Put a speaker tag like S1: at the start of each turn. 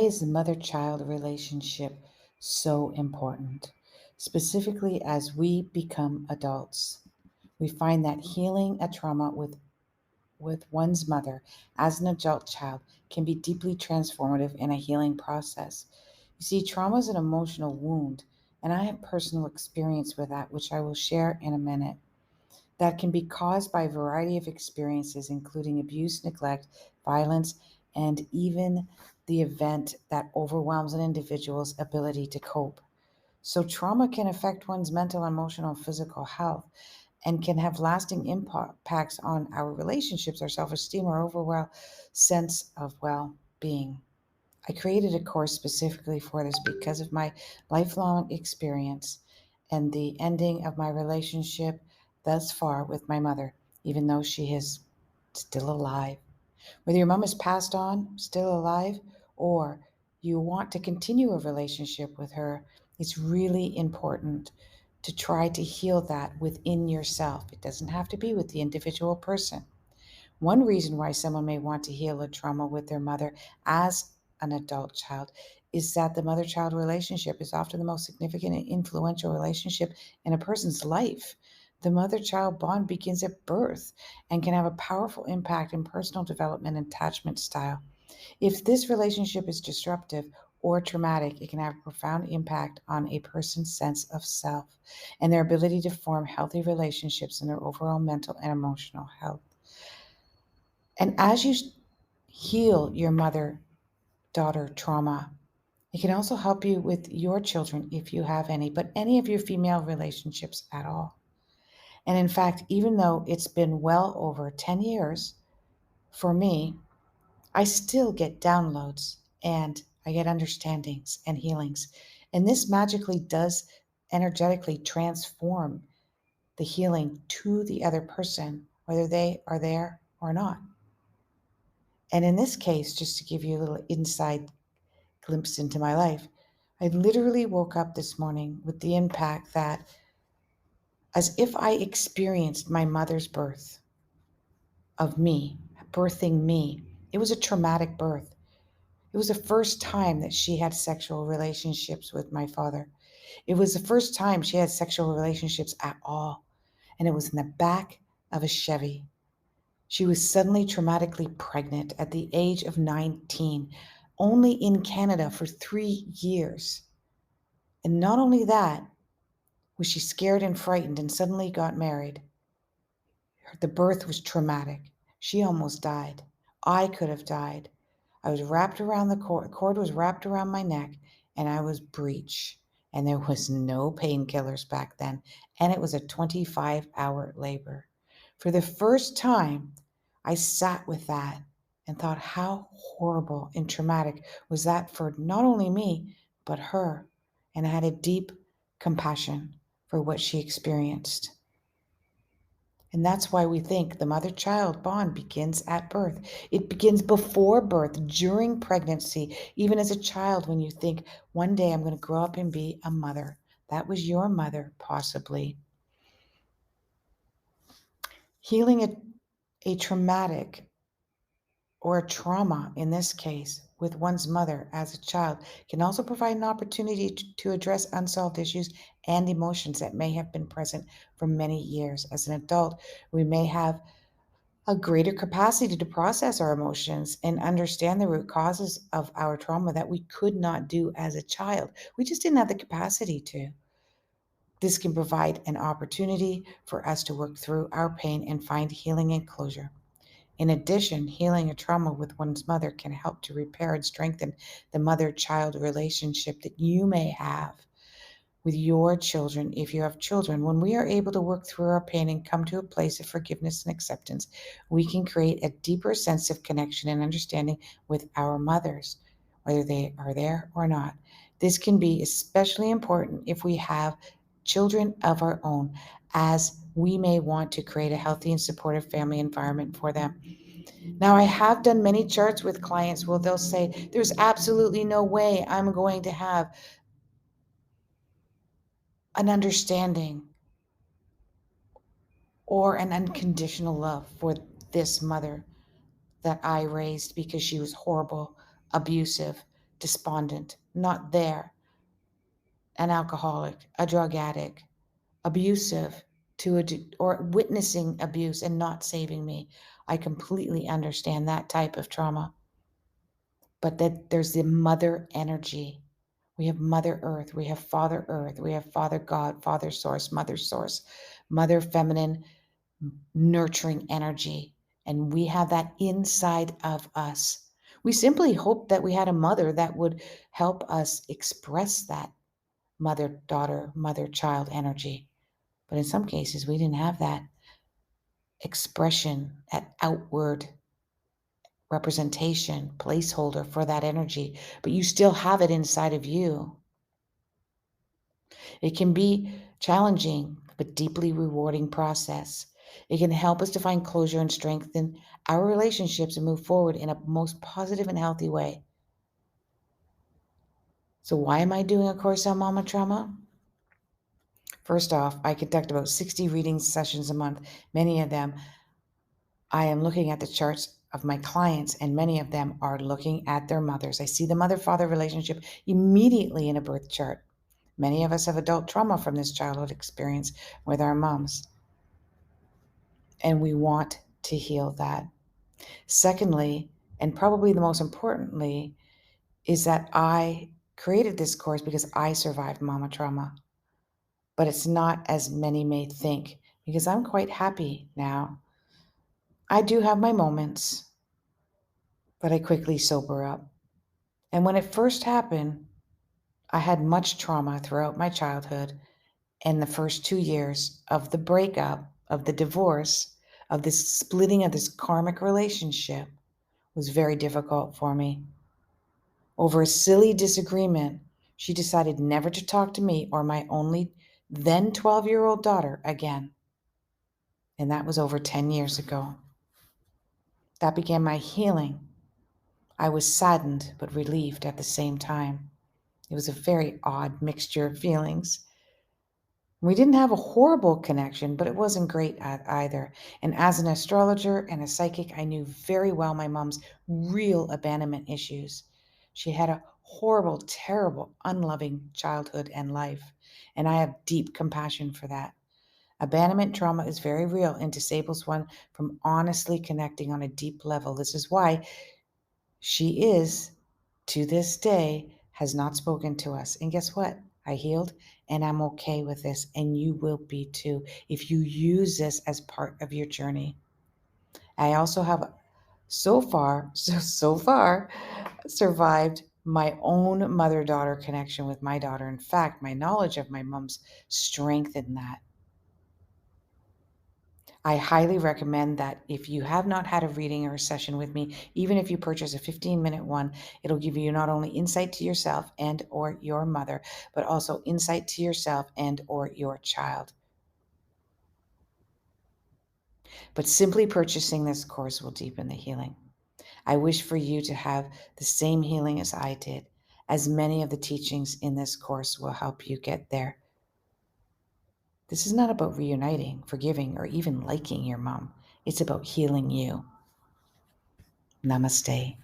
S1: is the mother-child relationship so important? Specifically, as we become adults, we find that healing a trauma with one's mother as an adult child can be deeply transformative in a healing process. You see, trauma is an emotional wound, and I have personal experience with that, which I will share in a minute, that can be caused by a variety of experiences, including abuse, neglect, violence, and even the event that overwhelms an individual's ability to cope. So, trauma can affect one's mental, emotional, physical health and can have lasting impacts on our relationships, our self esteem, our overall sense of well being. I created a course specifically for this because of my lifelong experience and the ending of my relationship thus far with my mother, even though she is still alive. Whether your mom has passed on, still alive, or you want to continue a relationship with her, it's really important to try to heal that within yourself. It doesn't have to be with the individual person. One reason why someone may want to heal a trauma with their mother as an adult child is that the mother child relationship is often the most significant and influential relationship in a person's life. The mother child bond begins at birth and can have a powerful impact in personal development and attachment style. If this relationship is disruptive or traumatic, it can have a profound impact on a person's sense of self and their ability to form healthy relationships and their overall mental and emotional health. And as you heal your mother daughter trauma, it can also help you with your children if you have any, but any of your female relationships at all. And in fact, even though it's been well over 10 years for me, I still get downloads and I get understandings and healings. And this magically does energetically transform the healing to the other person, whether they are there or not. And in this case, just to give you a little inside glimpse into my life, I literally woke up this morning with the impact that, as if I experienced my mother's birth of me, birthing me. It was a traumatic birth. It was the first time that she had sexual relationships with my father. It was the first time she had sexual relationships at all. And it was in the back of a Chevy. She was suddenly traumatically pregnant at the age of 19, only in Canada for 3 years. And not only that, was she scared and frightened and suddenly got married. The birth was traumatic. She almost died. I could have died. I was wrapped around the cord was wrapped around my neck, and I was breech. And there was no painkillers back then, and it was a 25-hour labor. For the first time, I sat with that and thought, how horrible and traumatic was that for not only me, but her. And I had a deep compassion for what she experienced. And that's why we think the mother child bond begins at birth. It begins before birth, during pregnancy, even as a child, when you think, one day I'm going to grow up and be a mother. That was your mother, possibly. Healing a traumatic or a trauma, in this case, with one's mother as a child, can also provide an opportunity to address unsolved issues and emotions that may have been present for many years. As an adult, we may have a greater capacity to process our emotions and understand the root causes of our trauma that we could not do as a child. We just didn't have the capacity to. This can provide an opportunity for us to work through our pain and find healing and closure. In addition, healing a trauma with one's mother can help to repair and strengthen the mother child relationship that you may have with your children if you have children. When we are able to work through our pain and come to a place of forgiveness and acceptance, we can create a deeper sense of connection and understanding with our mothers, whether they are there or not. This can be especially important if we have children of our own, as we may want to create a healthy and supportive family environment for them. Now, I have done many charts with clients where they'll say, there's absolutely no way I'm going to have an understanding or an unconditional love for this mother that I raised because she was horrible, abusive, despondent, not there, an alcoholic, a drug addict, abusive or witnessing abuse and not saving me. I completely understand that type of trauma. But that there's the mother energy. We have Mother Earth, we have Father Earth, we have Father God, Father Source, Mother Feminine, nurturing energy. And we have that inside of us. We simply hope that we had a mother that would help us express that mother daughter, mother child energy. But in some cases, we didn't have that expression, that outward representation, placeholder for that energy, but you still have it inside of you. It can be challenging, but deeply rewarding process. It can help us to find closure and strengthen our relationships and move forward in a most positive and healthy way. So why am I doing a course on mama trauma? First off, I conduct about 60 reading sessions a month. Many of them, I am looking at the charts of my clients, and many of them are looking at their mothers. I see the mother-father relationship immediately in a birth chart. Many of us have adult trauma from this childhood experience with our moms, and we want to heal that. Secondly, and probably the most importantly, is that I created this course because I survived mama trauma. But it's not as many may think, because I'm quite happy now. I do have my moments, but I quickly sober up. And when it first happened, I had much trauma throughout my childhood and the first 2 years of the breakup, of the divorce, of this splitting of this karmic relationship was very difficult for me. Over a silly disagreement, she decided never to talk to me or my only then 12-year-old daughter again. And that was over 10 years ago. That began my healing. I was saddened but relieved at the same time. It was a very odd mixture of feelings. We didn't have a horrible connection, but it wasn't great either. And as an astrologer and a psychic, I knew very well my mom's real abandonment issues. She had a horrible, terrible, unloving childhood and life, and I have deep compassion for that. Abandonment trauma is very real and disables one from honestly connecting on a deep level. This is why she is, to this day, has not spoken to us. And guess what? I healed and I'm okay with this, and you will be too if you use this as part of your journey. I also have so far survived my own mother-daughter connection with my daughter. In fact, my knowledge of my mom's strengthened that. I highly recommend that if you have not had a reading or a session with me, even if you purchase a 15-minute one, it'll give you not only insight to yourself and or your mother, but also insight to yourself and or your child. But simply purchasing this course will deepen the healing. I wish for you to have the same healing as I did, as many of the teachings in this course will help you get there. This is not about reuniting, forgiving, or even liking your mom. It's about healing you. Namaste.